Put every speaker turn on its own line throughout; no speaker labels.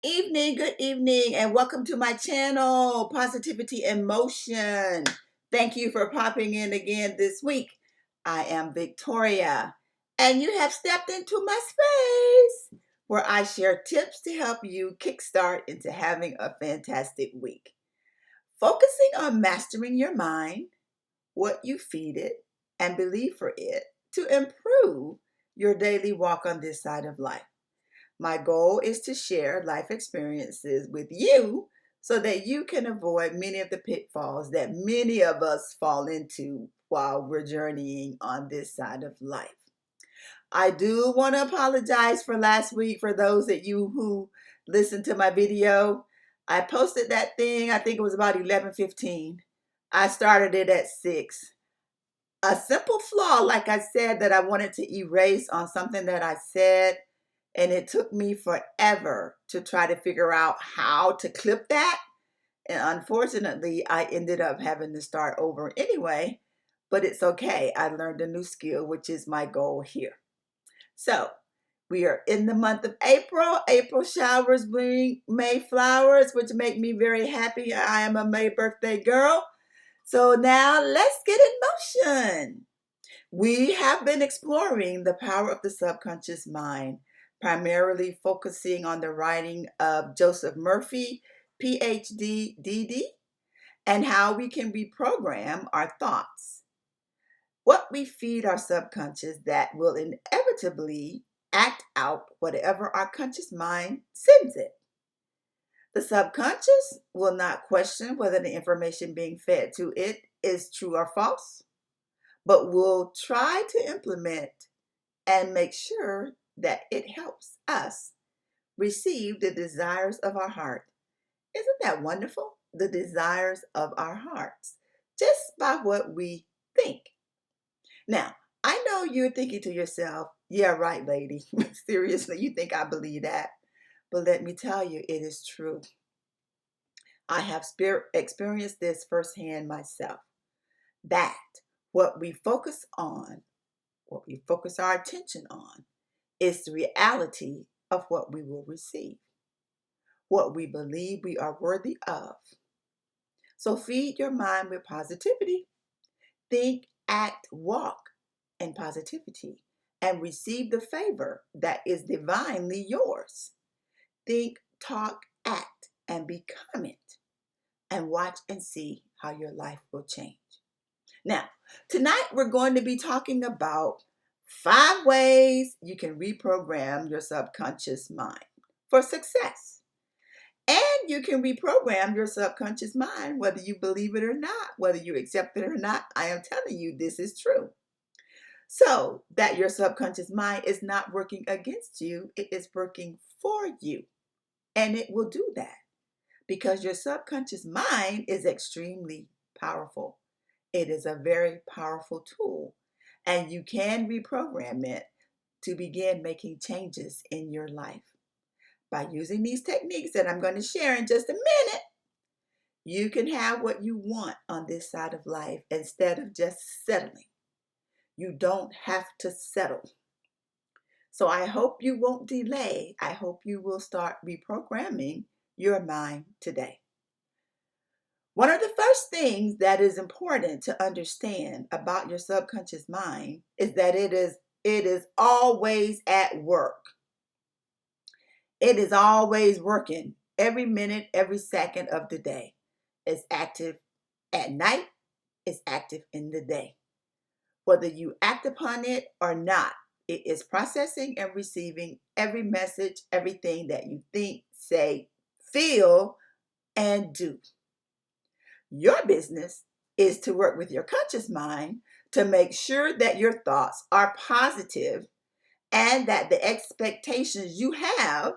Good evening, and welcome to my channel, Positivity in Motion. Thank you for popping in again this week. I am Victoria, and you have stepped into my space where I share tips to help you kickstart into having a fantastic week. Focusing on mastering your mind, what you feed it, and believe for it to improve your daily walk on this side of life. My goal is to share life experiences with you so that you can avoid many of the pitfalls that many of us fall into while we're journeying on this side of life. I do want to apologize for last week for those of you who listened to my video. I posted that thing, I think it was about 11:15. I started it at 6. A simple flaw, like I said, that I wanted to erase on something that I said, and it took me forever to try to figure out how to clip that. And unfortunately, I ended up having to start over anyway, but it's okay. I learned a new skill, which is my goal here. So we are in the month of April. April showers bring May flowers, which make me very happy. I am a May birthday girl. So now let's get in motion. We have been exploring the power of the subconscious mind, primarily focusing on the writing of Joseph Murphy, PhD, DD, and how we can reprogram our thoughts. What we feed our subconscious that will inevitably act out whatever our conscious mind sends it. The subconscious will not question whether the information being fed to it is true or false, but will try to implement and make sure that it helps us receive the desires of our heart. Isn't that wonderful? The desires of our hearts, just by what we think. Now, I know you're thinking to yourself, yeah, right, lady. Seriously, you think I believe that? But let me tell you, it is true. I have experienced this firsthand myself. That what we focus on, what we focus our attention on, is the reality of what we will receive, what we believe we are worthy of. So feed your mind with positivity. Think, act, walk in positivity and receive the favor that is divinely yours. Think, talk, act, and become it. And watch and see how your life will change. Now, tonight we're going to be talking about 5 ways you can reprogram your subconscious mind for success. And you can reprogram your subconscious mind, whether you believe it or not, whether you accept it or not. I am telling you, this is true. So that your subconscious mind is not working against you, it is working for you. And it will do that because your subconscious mind is extremely powerful. It is a very powerful tool, and you can reprogram it to begin making changes in your life. By using these techniques that I'm going to share in just a minute, you can have what you want on this side of life instead of just settling. You don't have to settle. So I hope you won't delay. I hope you will start reprogramming your mind today. One of the first things that is important to understand about your subconscious mind is that it is always at work. It is always working every minute, every second of the day. It's active at night, it's active in the day. Whether you act upon it or not, it is processing and receiving every message, everything that you think, say, feel, and do. Your business is to work with your conscious mind to make sure that your thoughts are positive and that the expectations you have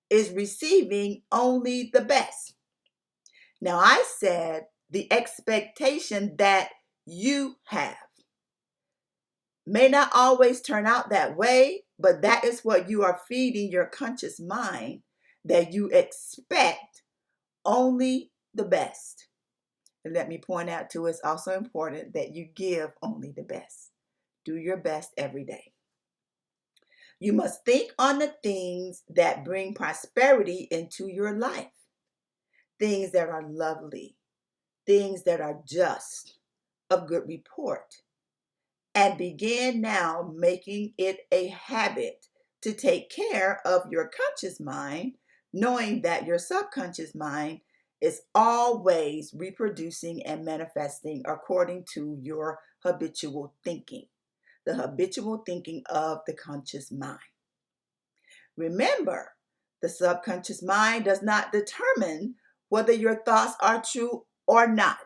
is receiving only the best. Now, I said the expectation that you have may not always turn out that way, but that is what you are feeding your conscious mind, that you expect only the best. And let me point out too, it's also important that you give only the best. Do your best every day. You must think on the things that bring prosperity into your life, things that are lovely, things that are just, of good report, and begin now making it a habit to take care of your conscious mind, knowing that your subconscious mind is always reproducing and manifesting according to your habitual thinking, the habitual thinking of the conscious mind. Remember, the subconscious mind does not determine whether your thoughts are true or not.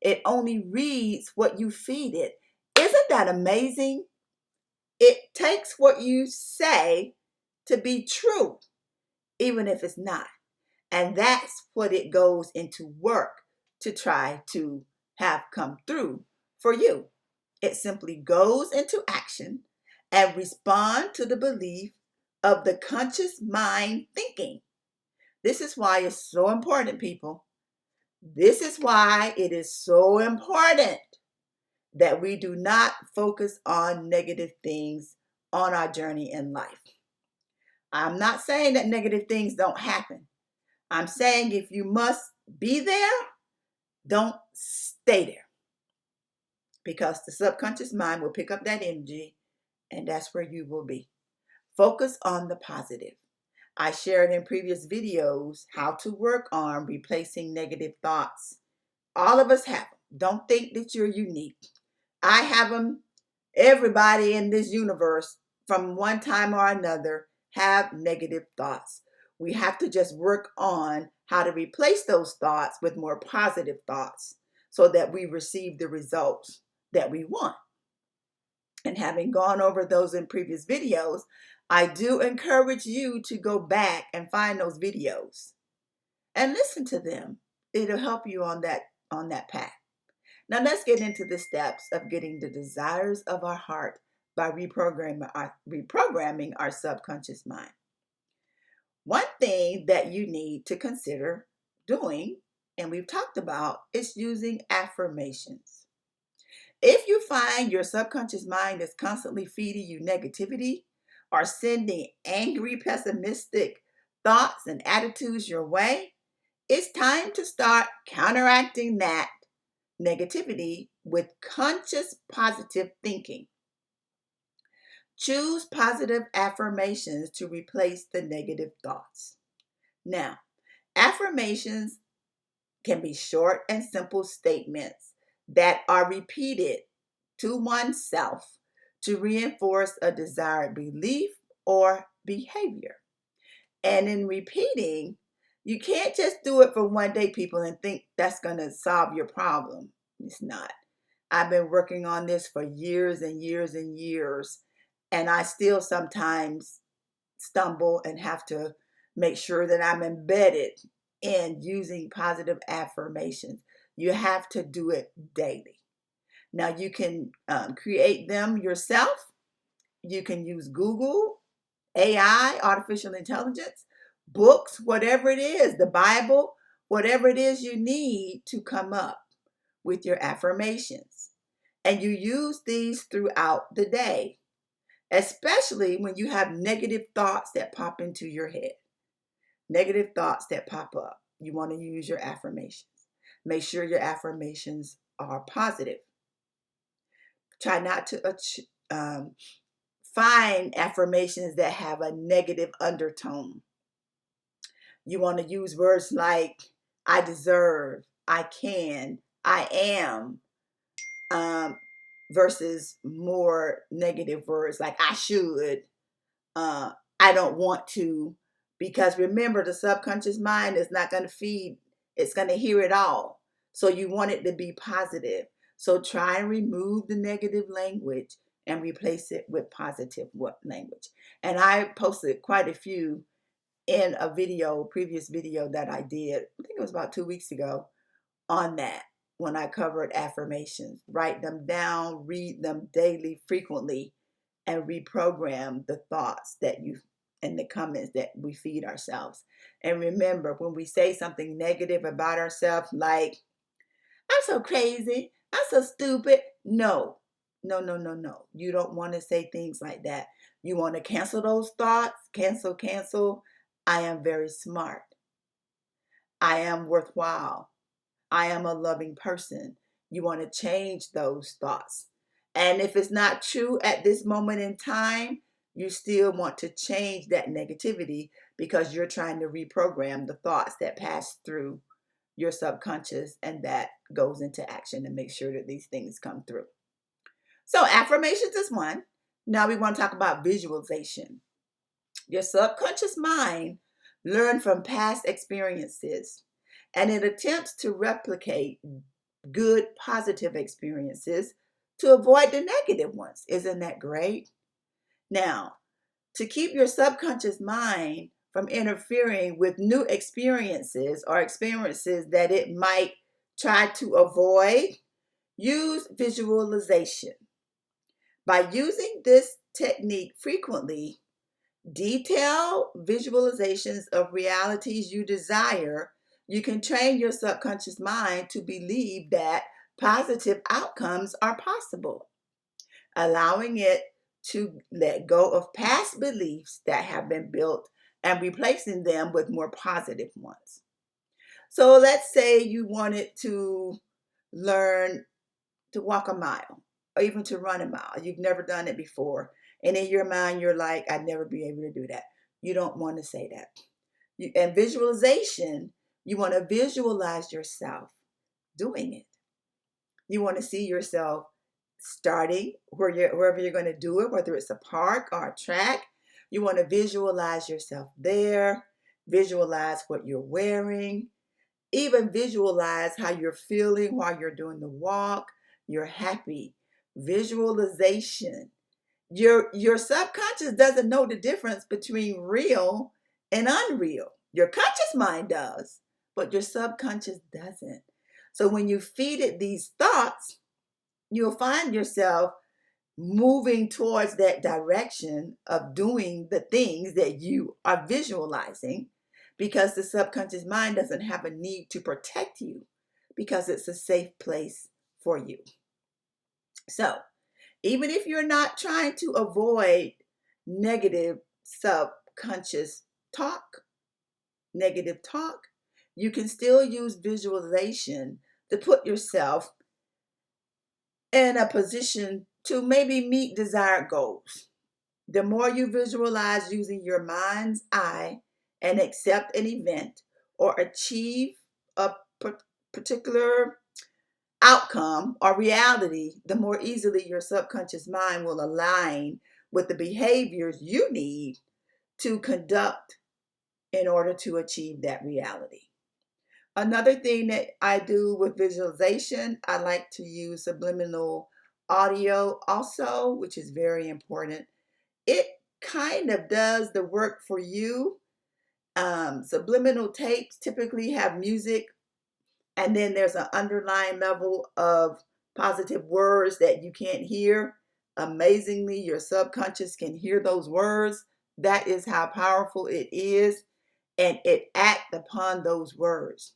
It only reads what you feed it. Isn't that amazing? It takes what you say to be true, even if it's not. And that's what it goes into work to try to have come through for you. It simply goes into action and respond to the belief of the conscious mind thinking. This is why it's so important, people. This is why it is so important that we do not focus on negative things on our journey in life. I'm not saying that negative things don't happen. I'm saying if you must be there, don't stay there, because the subconscious mind will pick up that energy and that's where you will be. Focus on the positive. I shared in previous videos how to work on replacing negative thoughts. All of us have them. Don't think that you're unique. I have them. Everybody in this universe, from one time or another, have negative thoughts. We have to just work on how to replace those thoughts with more positive thoughts so that we receive the results that we want. And having gone over those in previous videos, I do encourage you to go back and find those videos and listen to them. It'll help you on that path. Now let's get into the steps of getting the desires of our heart by reprogramming our subconscious mind. One thing that you need to consider doing, and we've talked about, is using affirmations. If you find your subconscious mind is constantly feeding you negativity or sending angry, pessimistic thoughts and attitudes your way, it's time to start counteracting that negativity with conscious positive thinking. Choose positive affirmations to replace the negative thoughts. Now, affirmations can be short and simple statements that are repeated to oneself to reinforce a desired belief or behavior. And in repeating, you can't just do it for one day, people, and think that's going to solve your problem. It's not. I've been working on this for years and years and years, and I still sometimes stumble and have to make sure that I'm embedded in using positive affirmations. You have to do it daily. Now, you can create them yourself. You can use Google, AI, artificial intelligence, books, whatever it is, the Bible, whatever it is you need to come up with your affirmations. And you use these throughout the day, especially when you have negative thoughts that pop into your head, negative thoughts that pop up. You want to use your affirmations. Make sure your affirmations are positive. Try not to find affirmations that have a negative undertone. You want to use words like I deserve, I can, I am, versus more negative words like I should, I don't want to. Because remember, the subconscious mind is not going to feed, it's going to hear it all. So you want it to be positive. So try and remove the negative language and replace it with positive language. And I posted quite a few in a previous video that I did, I think it was about 2 weeks ago, on that, when I covered affirmations. Write them down, read them daily, frequently, and reprogram the thoughts that you and the comments that we feed ourselves. And remember, when we say something negative about ourselves, like, I'm so crazy, I'm so stupid. No. You don't want to say things like that, You want to cancel those thoughts? Cancel. I am very smart. I am worthwhile. I am a loving person. You want to change those thoughts. And if it's not true at this moment in time, you still want to change that negativity because you're trying to reprogram the thoughts that pass through your subconscious, and that goes into action to make sure that these things come through. So affirmations is one. Now we want to talk about visualization. Your subconscious mind learns from past experiences, and it attempts to replicate good positive experiences to avoid the negative ones. Isn't that great? Now, to keep your subconscious mind from interfering with new experiences or experiences that it might try to avoid, use visualization. By using this technique frequently, detailed visualizations of realities you desire, you can train your subconscious mind to believe that positive outcomes are possible, allowing it to let go of past beliefs that have been built and replacing them with more positive ones. So let's say you wanted to learn to walk a mile or even to run a mile. You've never done it before. And in your mind, you're like, I'd never be able to do that. You don't want to say that. And visualization, you want to visualize yourself doing it. You want to see yourself starting wherever you're going to do it, whether it's a park or a track. You want to visualize yourself there, visualize what you're wearing, even visualize how you're feeling while you're doing the walk. You're happy. Visualization. Your subconscious doesn't know the difference between real and unreal. Your conscious mind does, but your subconscious doesn't. So when you feed it these thoughts, you'll find yourself moving towards that direction of doing the things that you are visualizing, because the subconscious mind doesn't have a need to protect you because it's a safe place for you. So even if you're not trying to avoid negative subconscious talk, negative talk, you can still use visualization to put yourself in a position to maybe meet desired goals. The more you visualize using your mind's eye and accept an event or achieve a particular outcome or reality, the more easily your subconscious mind will align with the behaviors you need to conduct in order to achieve that reality. Another thing that I do with visualization, I like to use subliminal audio also, which is very important. It kind of does the work for you. Subliminal tapes typically have music, and then there's an underlying level of positive words that you can't hear. Amazingly, your subconscious can hear those words. That is how powerful it is, and it acts upon those words.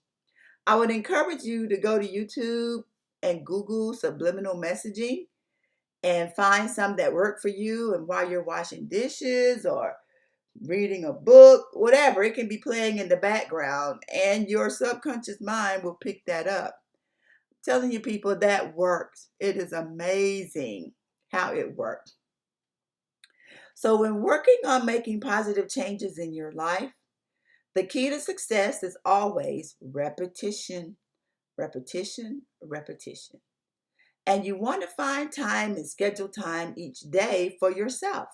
I would encourage you to go to YouTube and Google subliminal messaging and find some that work for you. And while you're washing dishes or reading a book, whatever, it can be playing in the background and your subconscious mind will pick that up. I'm telling you, people, that works. It is amazing how it works. So when working on making positive changes in your life, the key to success is always repetition, repetition, repetition. And you want to find time and schedule time each day for yourself.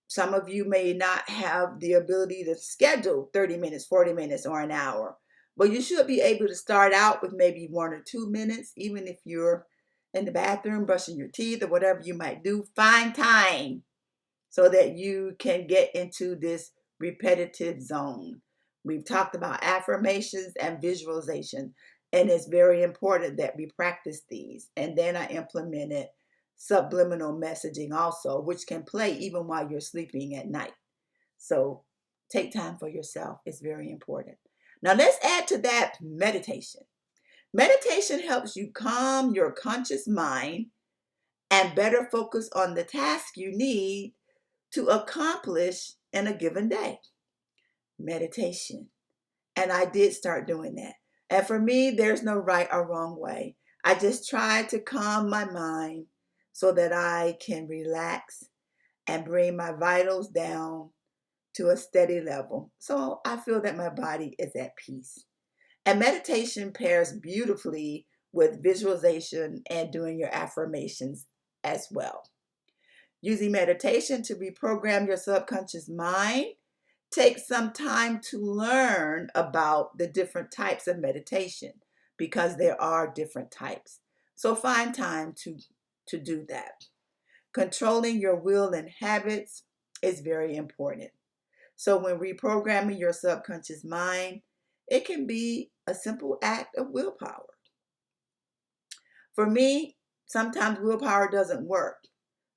Some of you may not have the ability to schedule 30 minutes, 40 minutes, or an hour, but you should be able to start out with maybe 1 or 2 minutes, even if you're in the bathroom brushing your teeth or whatever you might do. Find time so that you can get into this repetitive zone. We've talked about affirmations and visualization, and it's very important that we practice these. And then I implemented subliminal messaging also, which can play even while you're sleeping at night. So take time for yourself. It's very important. Now let's add to that meditation. Meditation helps you calm your conscious mind and better focus on the task you need to accomplish in a given day. Meditation. And I did start doing that. And for me, there's no right or wrong way. I just try to calm my mind so that I can relax and bring my vitals down to a steady level. So I feel that my body is at peace. And meditation pairs beautifully with visualization and doing your affirmations as well. Using meditation to reprogram your subconscious mind, take some time to learn about the different types of meditation because there are different types. So find time to do that. Controlling your will and habits is very important. So when reprogramming your subconscious mind, it can be a simple act of willpower. For me, sometimes willpower doesn't work.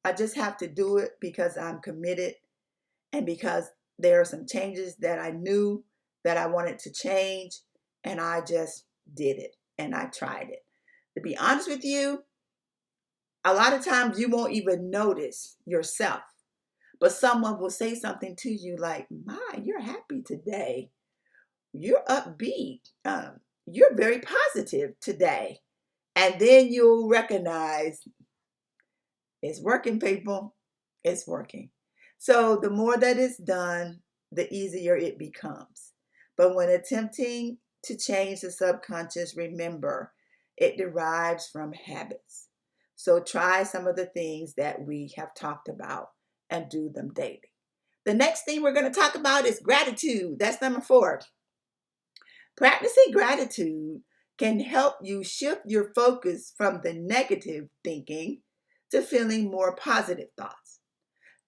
I just have to do it because I'm committed and because there are some changes that I knew that I wanted to change, and I just did it and I tried it. To be honest with you, a lot of times you won't even notice yourself, but someone will say something to you like, "My, you're happy today. You're upbeat. You're very positive today." And then you'll recognize it's working, people. It's working. So the more that it's done, the easier it becomes. But when attempting to change the subconscious, remember it derives from habits. So try some of the things that we have talked about and do them daily. The next thing we're going to talk about is gratitude. That's number 4. Practicing gratitude can help you shift your focus from the negative thinking to feeling more positive thoughts.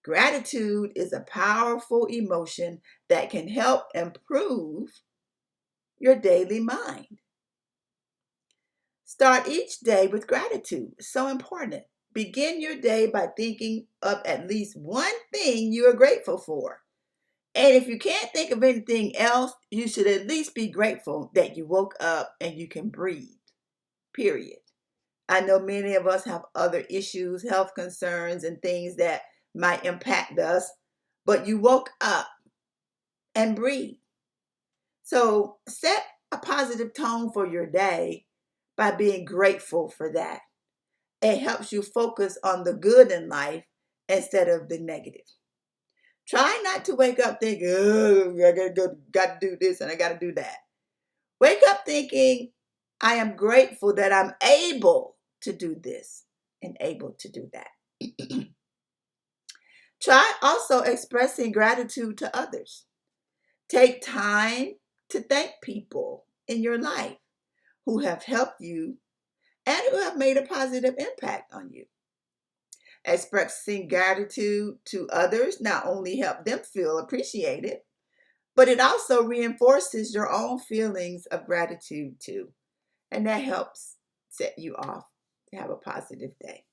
Gratitude is a powerful emotion that can help improve your daily mind. Start each day with gratitude. It's so important. Begin your day by thinking of at least one thing you are grateful for. And if you can't think of anything else, you should at least be grateful that you woke up and you can breathe, period. I know many of us have other issues, health concerns, and things that might impact us, but you woke up and breathe. So set a positive tone for your day by being grateful for that. It helps you focus on the good in life instead of the negative. Try not to wake up thinking, "Oh, got to do this and I got to do that." Wake up thinking, "I am grateful that I'm able to do this and able to do that." Try also expressing gratitude to others. Take time to thank people in your life who have helped you and who have made a positive impact on you. Expressing gratitude to others not only help them feel appreciated, but it also reinforces your own feelings of gratitude too. And that helps set you off to have a positive day.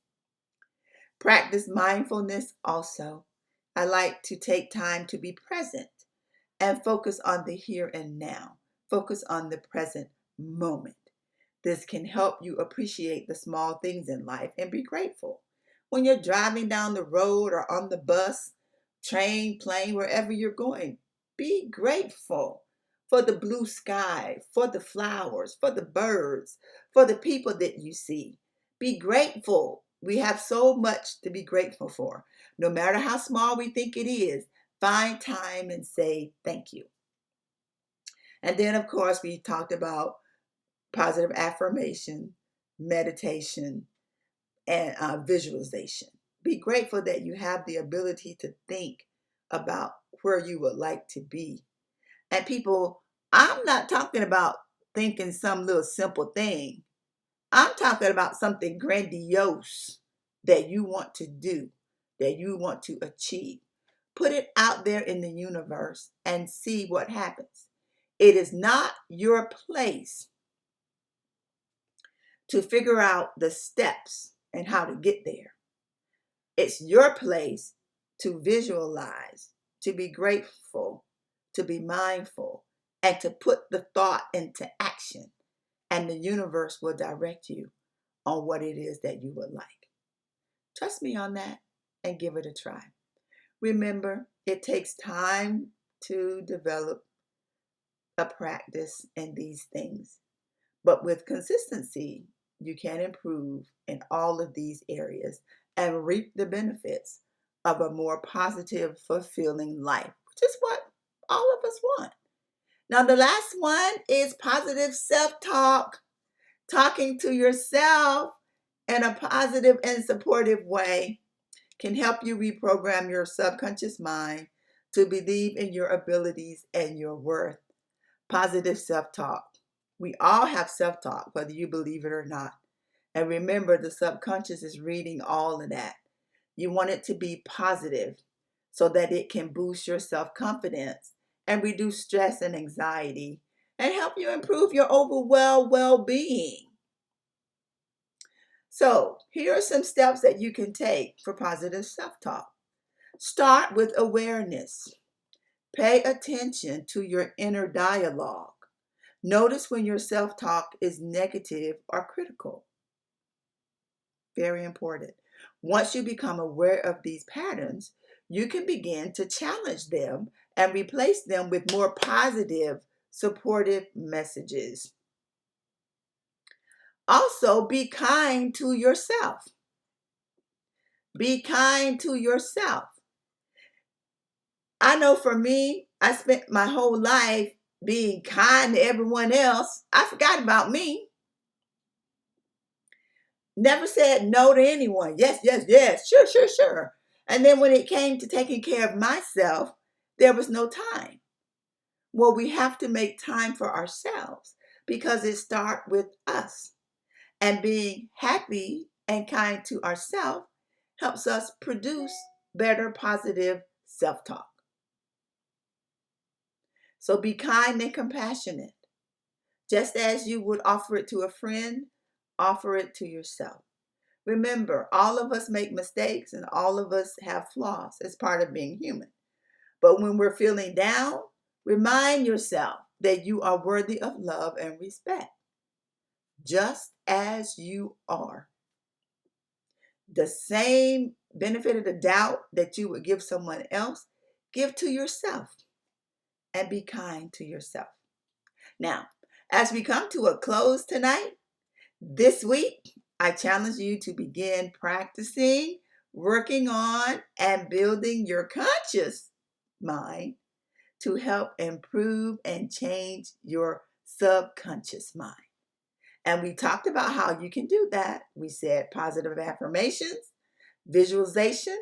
Practice mindfulness also. I like to take time to be present and focus on the here and now. Focus on the present moment. This can help you appreciate the small things in life and be grateful. When you're driving down the road or on the bus, train, plane, wherever you're going, be grateful for the blue sky, for the flowers, for the birds, for the people that you see. Be grateful. We have so much to be grateful for. No matter how small we think it is, find time and say thank you. And then, of course, we talked about positive affirmation, meditation, and visualization. Be grateful that you have the ability to think about where you would like to be. And people, I'm not talking about thinking some little simple thing. I'm talking about something grandiose that you want to do, that you want to achieve. Put it out there in the universe and see what happens. It is not your place to figure out the steps and how to get there. It's your place to visualize, to be grateful, to be mindful, and to put the thought into action. And the universe will direct you on what it is that you would like. Trust me on that and give it a try. Remember, it takes time to develop a practice in these things, but with consistency, you can improve in all of these areas and reap the benefits of a more positive, fulfilling life, which is what all of us want. Now, the last one is positive self talk. Talking to yourself in a positive and supportive way can help you reprogram your subconscious mind to believe in your abilities and your worth. Positive self talk. We all have self talk, whether you believe it or not. And remember, the subconscious is reading all of that. You want it to be positive so that it can boost your self confidence and reduce stress and anxiety and help you improve your overall well being. So, here are some steps that you can take for positive self talk. Start with awareness. Pay attention to your inner dialogue. Notice when your self talk is negative or critical. Very important. Once you become aware of these patterns, you can begin to challenge them and replace them with more positive, supportive messages. Also, be kind to yourself. Be kind to yourself. I know for me, I spent my whole life being kind to everyone else. I forgot about me. Never said no to anyone. Yes, yes, yes. Sure, sure, sure. And then when it came to taking care of myself, there was no time. Well, we have to make time for ourselves because it starts with us. And being happy and kind to ourselves helps us produce better positive self-talk. So be kind and compassionate. Just as you would offer it to a friend, offer it to yourself. Remember, all of us make mistakes and all of us have flaws as part of being human. But when we're feeling down, remind yourself that you are worthy of love and respect, just as you are. The same benefit of the doubt that you would give someone else, give to yourself and be kind to yourself. Now, as we come to a close tonight, this week, I challenge you to begin practicing, working on, and building your conscious mind to help improve and change your subconscious mind. And we talked about how you can do that. We said positive affirmations, visualization,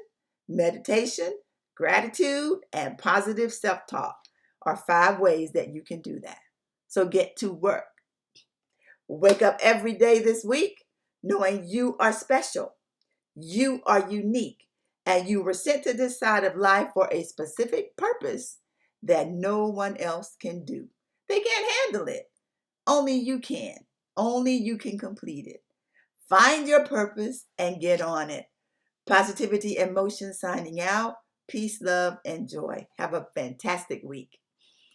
meditation, gratitude, and positive self-talk are 5 ways that you can do that. So get to work. Wake up every day this week knowing you are special, you are unique, and you were sent to this side of life for a specific purpose that no one else can do. They can't handle it. Only you can. Only you can complete it. Find your purpose and get on it. Positivity and Motion signing out. Peace, love, and joy. Have a fantastic week.